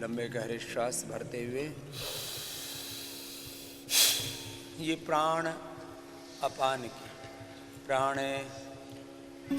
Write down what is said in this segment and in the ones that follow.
लंबे गहरे श्वास भरते हुए ये प्राण अपान की प्राणे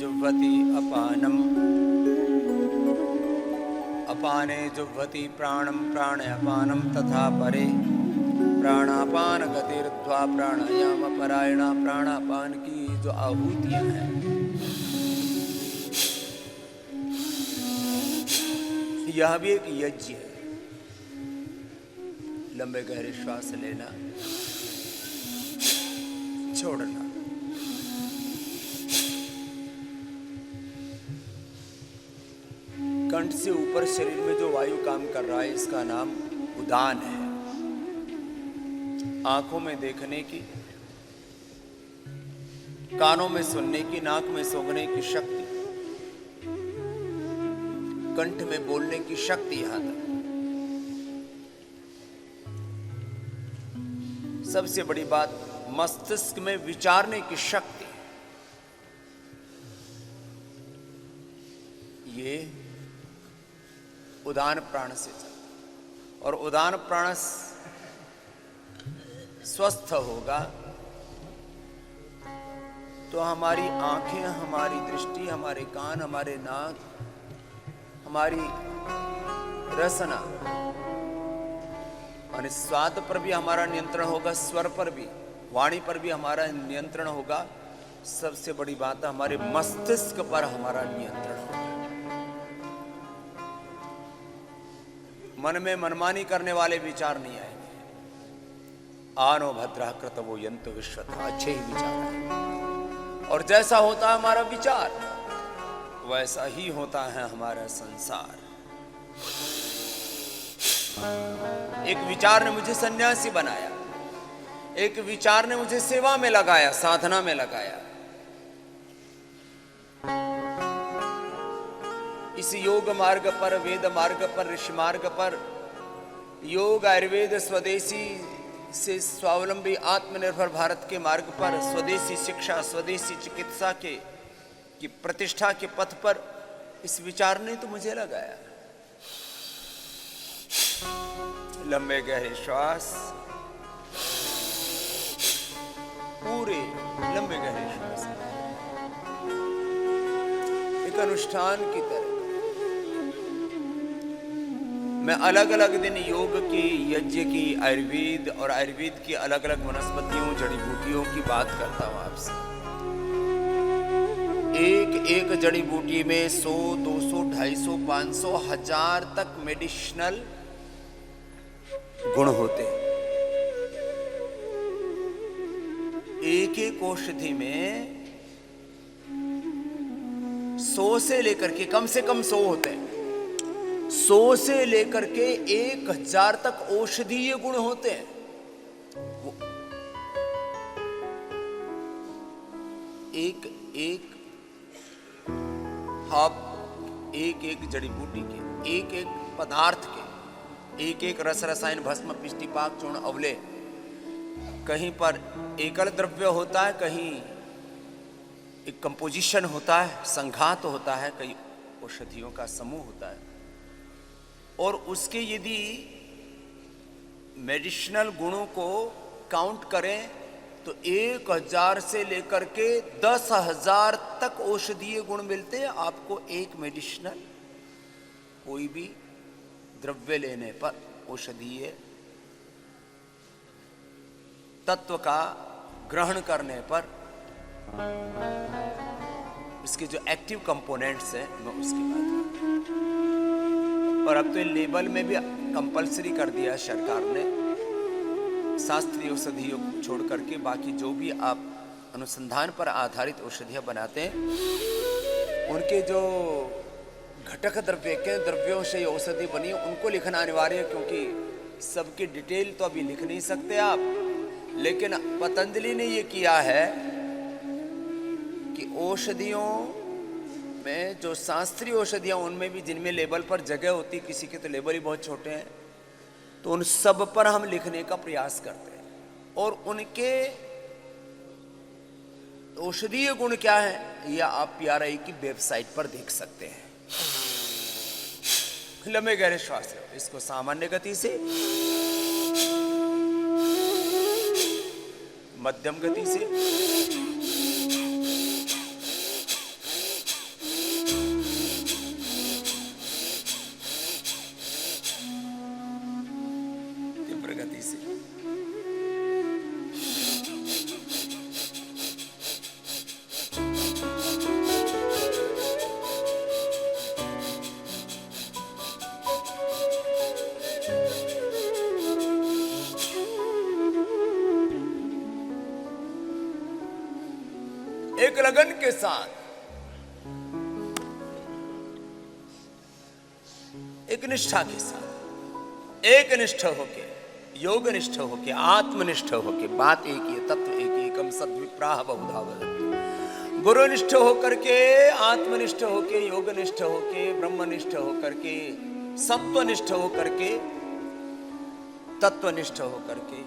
जुह्वति अपानम अपाने जुह्वति प्राणम प्राणे अपानम तथा परे प्राणापान गतिर्ध्वा प्राणायाम परायणा। प्राणापान की जो आहूतियां हैं यह भी एक यज्ञ है। लंबे गहरे श्वास लेना, छोड़ना, कंठ से ऊपर शरीर में जो वायु काम कर रहा है इसका नाम उदान है। आंखों में देखने की, कानों में सुनने की, नाक में सूंघने की शक्ति, कंठ में बोलने की शक्ति, यहां तक सबसे बड़ी बात मस्तिष्क में विचारने की शक्ति, ये उदान प्राण से चलता। और उदान प्राण स्वस्थ होगा तो हमारी आंखें, हमारी दृष्टि, हमारे कान, हमारे नाक, हमारी रसना और स्वाद पर भी हमारा नियंत्रण होगा, स्वर पर भी, वाणी पर भी हमारा नियंत्रण होगा। सबसे बड़ी बात है हमारे मस्तिष्क पर हमारा नियंत्रण होगा। मन में मनमानी करने वाले विचार नहीं आएंगे। आनो भद्रा कृतवो यंतो विश्वथा, अच्छे ही विचार आएंगे। और जैसा होता है हमारा विचार वैसा ही होता है हमारा संसार। एक विचार ने मुझे सन्यासी बनाया, एक विचार ने मुझे सेवा में लगाया, साधना में लगाया। इस योग मार्ग पर, वेद मार्ग पर, ऋषि मार्ग पर, योग आयुर्वेद स्वदेशी से स्वावलंबी आत्मनिर्भर भारत के मार्ग पर, स्वदेशी शिक्षा, स्वदेशी चिकित्सा के की प्रतिष्ठा के पथ पर इस विचार ने तो मुझे लगाया। लंबे गहरे श्वास, पूरे लंबे गहरे श्वास, एक अनुष्ठान की तरह मैं अलग अलग दिन योग की, यज्ञ की, आयुर्वेद और आयुर्वेद की अलग अलग वनस्पतियों, जड़ी बूटियों की बात करता हूं आपसे। एक एक जड़ी बूटी में 100, 200, 250, 500, 1000 तक मेडिसिनल गुण होते हैं। एक एक औषधि में 100 से लेकर के, कम से कम 100 होते हैं, 100 से लेकर के 1000 तक औषधीय गुण होते हैं। एक एक एक एक जड़ी बूटी के, एक एक पदार्थ के, एक एक रस रसायन, भस्म, पिष्टि, पाक, चूर्ण, अवले, कहीं पर एकल द्रव्य होता है, कहीं एक कंपोजिशन होता है, संघात होता है, कई औषधियों का समूह होता है। और उसके यदि मेडिसिनल गुणों को काउंट करें तो 1000 से लेकर के 10,000 तक औषधीय गुण मिलते हैं आपको एक मेडिसिनल कोई भी द्रव्य लेने पर, औषधीय तत्व का ग्रहण करने पर। इसके जो एक्टिव कंपोनेंट्स हैं मैं उसकी बात करता हूं। और अब तो लेबल में भी कंपलसरी कर दिया सरकार ने, शास्त्रीय औषधियों को छोड़ करके बाकी जो भी आप अनुसंधान पर आधारित औषधियां बनाते हैं उनके जो घटक द्रव्य के द्रव्यों से ये औषधि बनी उनको लिखना अनिवार्य है, क्योंकि सबकी डिटेल तो अभी लिख नहीं सकते आप। लेकिन पतंजलि ने ये किया है कि औषधियों में जो शास्त्रीय औषधियां उनमें भी जिनमें लेबल पर जगह होती, किसी के तो लेबल ही बहुत छोटे हैं, तो उन सब पर हम लिखने का प्रयास करते हैं। और उनके औषधीय गुण क्या है यह आप PRI की वेबसाइट पर देख सकते हैं। लंबे गहरे श्वास लो। इसको सामान्य गति से, मध्यम गति से, तीव्र गति से। एक लगन के साथ, एक निष्ठा के साथ, एक निष्ठ होके, योग निष्ठ होके, आत्मनिष्ठ होके, बात एक ही, तत्व एक ही, एकम सद्विप्राह बहुधा वदन्ति। गुरुनिष्ठ होकर के, आत्मनिष्ठ होके, योगनिष्ठ होके, ब्रह्मनिष्ठ होकर के, सत्वनिष्ठ होकर के, तत्वनिष्ठ होकर के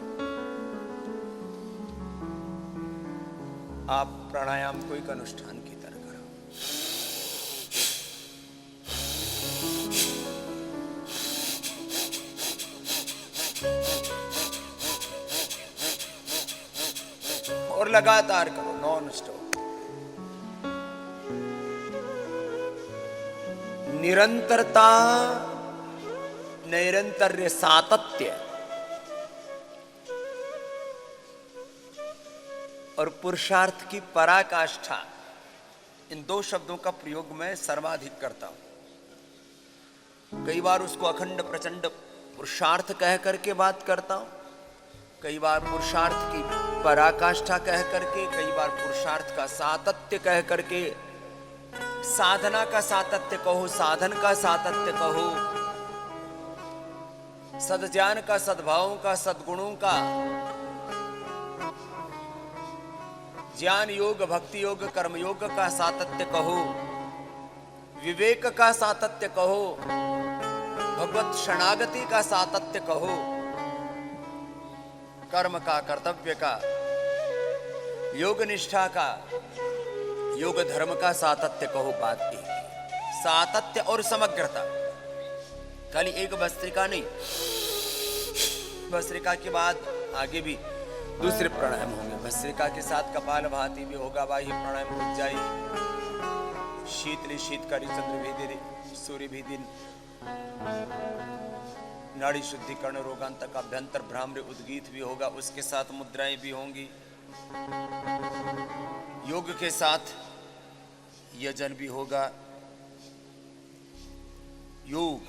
आप प्राणायाम को एक अनुष्ठान की तरह करो। और लगातार करो, नॉन स्टॉप। निरंतरता, नैरंतर्य, सातत्य और पुरुषार्थ की पराकाष्ठा, इन दो शब्दों का प्रयोग मैं सर्वाधिक करता हूं। कई बार उसको अखंड प्रचंड पुरुषार्थ कह करके बात करता हूं, कई बार पुरुषार्थ की पराकाष्ठा कह करके, कई बार पुरुषार्थ का सातत्य कह करके, साधना का सातत्य कहो, साधन का सातत्य कहो, सद्ज्ञान का, सद्भावों का, सद्गुणों का, ज्ञान योग, भक्ति योग, कर्म योग का सातत्य कहो, विवेक का सातत्य कहो, भगवत शरणागति का सातत्य कहो, कर्म का, कर्तव्य का, योग निष्ठा का, योग धर्म का सातत्य कहो, बात एक ही। सातत्य और समग्रता, खाली एक भस्त्रिका नहीं। भस्त्रिका के बाद आगे भी दूसरे प्राणायाम होंगे। भस्त्रिका के साथ कपालभाति भी होगा, बाह्य प्राणायाम, उज्जाई, शीतली, शीतकारी, चंद्रभेदी, सूर्यभेदी, नाड़ी शुद्धिकरण, रोगांतक, अभ्यंतर, भ्राम्य, उद्गीत भी होगा। उसके साथ मुद्राएं भी होंगी। योग के साथ यजन भी होगा, योग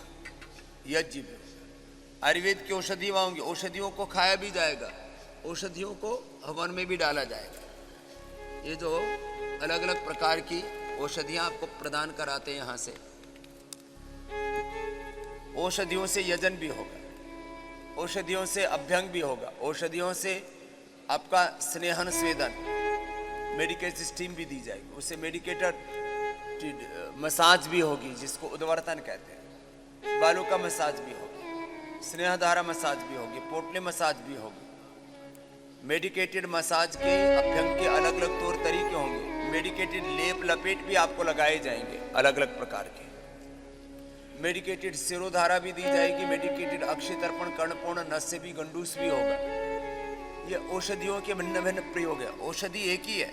यज्ञ भी होगा। आयुर्वेद की औषधि होंगी, औषधियों को खाया भी जाएगा, औषधियों को हवन में भी डाला जाएगा। ये जो अलग अलग प्रकार की औषधियां आपको प्रदान कराते हैं, यहां से औषधियों से यजन भी होगा, औषधियों से अभ्यंग भी होगा, औषधियों से आपका स्नेहन स्वेदन, मेडिकेट स्टीम भी दी जाएगी, उससे मेडिकेटेड मसाज भी होगी, जिसको उद्वर्तन कहते हैं, बालों का मसाज भी होगी, स्नेहधारा मसाज भी होगी, पोटली मसाज भी होगी। मेडिकेटेड मसाज के, अभ्यंग के अलग अलग तौर तरीके होंगे। मेडिकेटेड लेप लपेट भी आपको लगाए जाएंगे, अलग अलग प्रकार के। मेडिकेटेड सिरोधारा भी दी जाएगी, मेडिकेटेड अक्षय तर्पण, कर्णपूर्ण, नस्य भी, गंडूस भी होगा। ये औषधियों के भिन्न भिन्न प्रयोग है। औषधि एक ही है,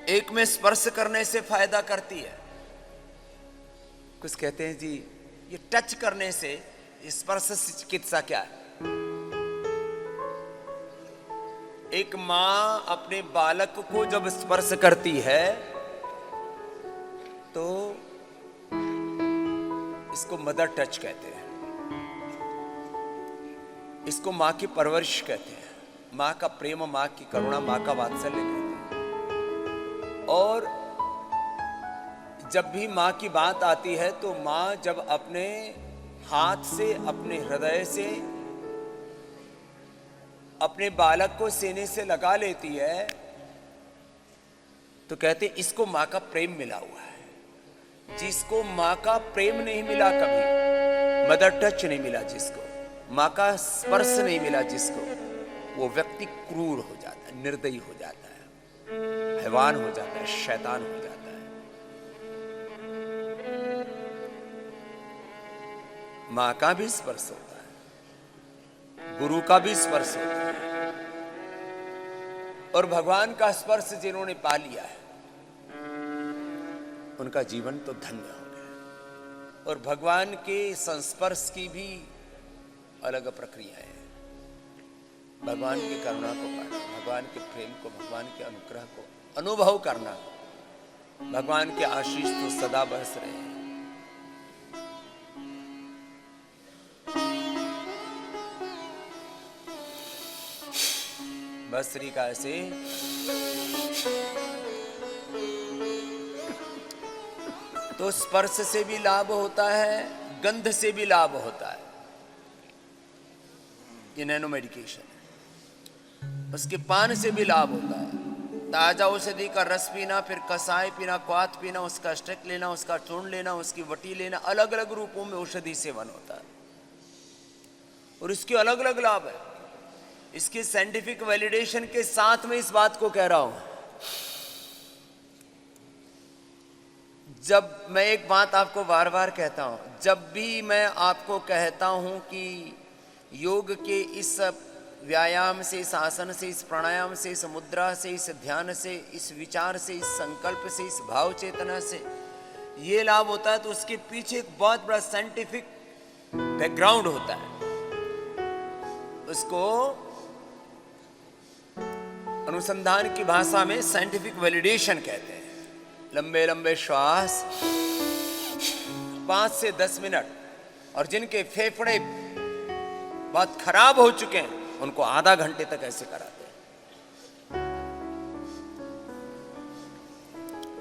एक में स्पर्श करने से फायदा करती है। कुछ कहते हैं जी ये टच करने से, स्पर्श चिकित्सा क्या है? एक मां अपने बालक को जब स्पर्श करती है तो इसको मदर टच कहते हैं, इसको मां की परवरिश कहते हैं, मां का प्रेम, मां की करुणा, मां का वात्सल्य कहते हैं। और जब भी मां की बात आती है तो मां जब अपने हाथ से, अपने हृदय से अपने बालक को सीने से लगा लेती है तो कहते इसको मां का प्रेम मिला हुआ है। जिसको मां का प्रेम नहीं मिला, कभी मदर टच नहीं मिला, जिसको मां का स्पर्श नहीं मिला, जिसको, वो व्यक्ति क्रूर हो जाता है, निर्दयी हो जाता है, हैवान हो जाता है, शैतान हो जाता है। मां का भी स्पर्श होता है, गुरु का भी स्पर्श होता है, और भगवान का स्पर्श जिन्होंने पा लिया है उनका जीवन तो धन्य हो गया। और भगवान के संस्पर्श की भी अलग प्रक्रिया है। भगवान की करुणा को पाना, भगवान के प्रेम को, भगवान के अनुग्रह को अनुभव करना, भगवान के आशीष तो सदा बरस रहे हैं। भस्त्रिका से तो स्पर्श से भी लाभ होता है, गंध से भी लाभ होता है। ये नैनो मेडिकेशन है। उसके पान से भी लाभ होता है। ताजा औषधि का रस पीना, फिर कसाय पीना, क्वाथ पीना, उसका स्टेक लेना, उसका चूर्ण लेना, उसकी वटी लेना, अलग अलग रूपों में औषधि सेवन होता है और इसके अलग अलग लाभ है। इसके साइंटिफिक वैलिडेशन के साथ में इस बात को कह रहा हूं। जब मैं एक बात आपको बार बार कहता हूं, जब भी मैं आपको कहता हूं कि योग के इस व्यायाम से, इस आसन से, इस प्राणायाम से, इस मुद्रा से, इस ध्यान से, इस विचार से, इस संकल्प से, इस भाव चेतना से ये लाभ होता है, तो उसके पीछे एक बहुत बड़ा साइंटिफिक बैकग्राउंड होता है। उसको अनुसंधान की भाषा में साइंटिफिक वैलिडेशन कहते हैं। लंबे लंबे श्वास 5 से 10 मिनट, और जिनके फेफड़े बहुत खराब हो चुके हैं उनको आधा घंटे तक ऐसे कराते हैं।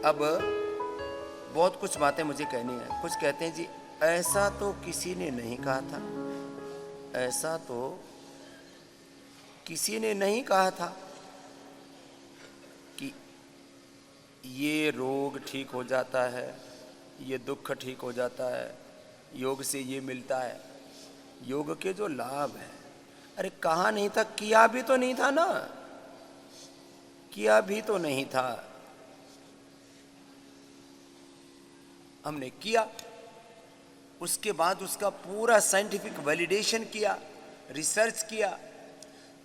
अब बहुत कुछ बातें मुझे कहनी है। कुछ कहते हैं जी ऐसा तो किसी ने नहीं कहा था, ऐसा तो किसी ने नहीं कहा था कि ये रोग ठीक हो जाता है, ये दुख ठीक हो जाता है, योग से ये मिलता है। योग के जो लाभ है, अरे कहा नहीं था, किया भी तो नहीं था ना, किया भी तो नहीं था। हमने किया, उसके बाद उसका पूरा साइंटिफिक वैलिडेशन किया, रिसर्च किया,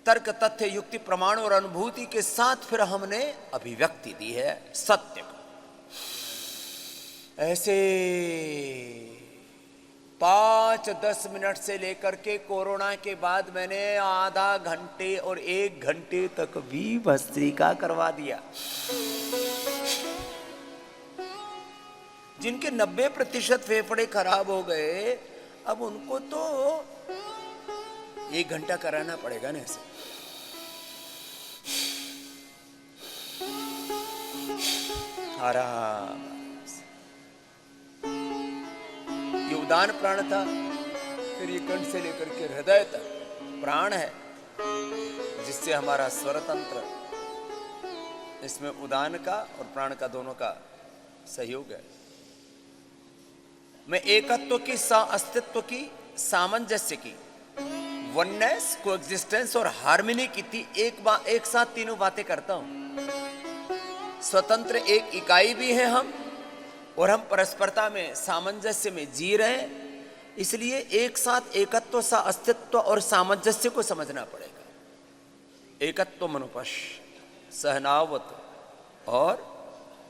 तर्क तथ्य युक्ति प्रमाण और अनुभूति के साथ फिर हमने अभिव्यक्ति दी है सत्य को। ऐसे 5-10 मिनट से लेकर के कोरोना के बाद मैंने आधा घंटे और 1 घंटे तक भी भस्त्रिका करवा दिया। जिनके 90% फेफड़े खराब हो गए, अब उनको तो 1 घंटा कराना पड़ेगा ना ऐसे। आराम। ये उदान प्राण था, फिर ये कंठ से लेकर के हृदय तक प्राण है, जिससे हमारा स्वर तंत्र, इसमें उदान का और प्राण का दोनों का सहयोग है। मैं एकत्व की, अस्तित्व की, सामंजस्य की, वननेस, कोएग्जिस्टेंस और हार्मनी की थी एक साथ तीनों बातें करता हूं। स्वतंत्र एक इकाई भी है हम, और हम परस्परता में, सामंजस्य में जी रहे हैं। इसलिए एक साथ एकत्व, सा अस्तित्व और सामंजस्य को समझना पड़ेगा। एकत्व मनुपश सहनावत और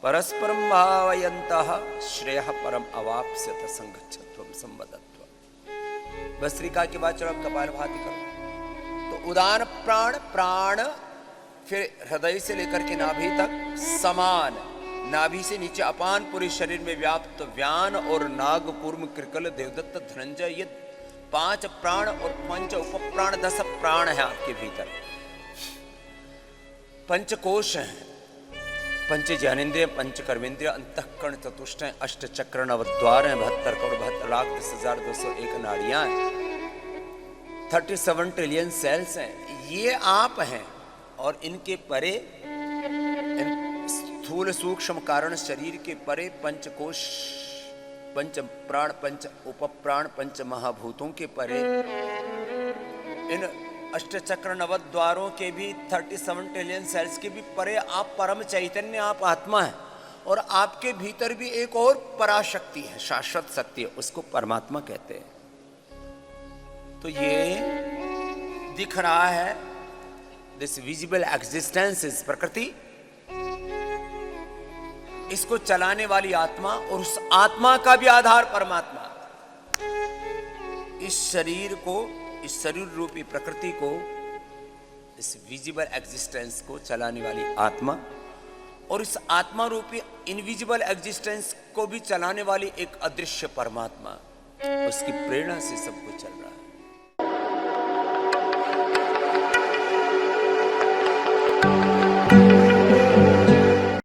परस्परम भावयन्तः श्रेयः परम अवाप्स्यत संगच्छत्वम संवदत्व। भस्त्रिका के बाद चलो कपालभाति करो। तो उदान प्राण, प्राण फिर हृदय से लेकर के नाभि तक समान, नाभि से नीचे अपान पूरे शरीर में व्याप्त व्यान और नाग, कूर्म, कृकल, देवदत्त, धनंजय, ये 5 प्राण और 5 उपप्राण, 10 प्राण है आपके भीतर। पंचकोश हैं, पंच ज्ञानेन्द्रिय, पंच कर्मेंद्रिय, अंतःकरण, चतुष्टय, 8 चक्र, 9 द्वार हैं, 72 करोड़ 72,10,201 नाड़ियां हैं, 37 ट्रिलियन सेल्स हैं। ये आप हैं, और इनके परे, स्थूल सूक्ष्म कारण शरीर के परे पंचकोश, पंच प्राण, पंच उपप्राण, पंच महाभूतों के परे, इन 8 चक्र, 9 द्वारों के भी, 37 ट्रिलियन सेल्स के भी परे आप परम चैतन्य, आप आत्मा है। और आपके भीतर भी एक और पराशक्ति है, शाश्वत शक्ति है, उसको परमात्मा कहते हैं। तो ये दिख रहा है, दिस विजिबल एग्जिस्टेंस इज प्रकृति, इसको चलाने वाली आत्मा और उस आत्मा का भी आधार परमात्मा। इस शरीर को, इस शरीर रूपी प्रकृति को, इस विजिबल एग्जिस्टेंस को चलाने वाली आत्मा और इस आत्मा रूपी इनविजिबल एग्जिस्टेंस को भी चलाने वाली एक अदृश्य परमात्मा, उसकी प्रेरणा से सब कुछ चल रहा है।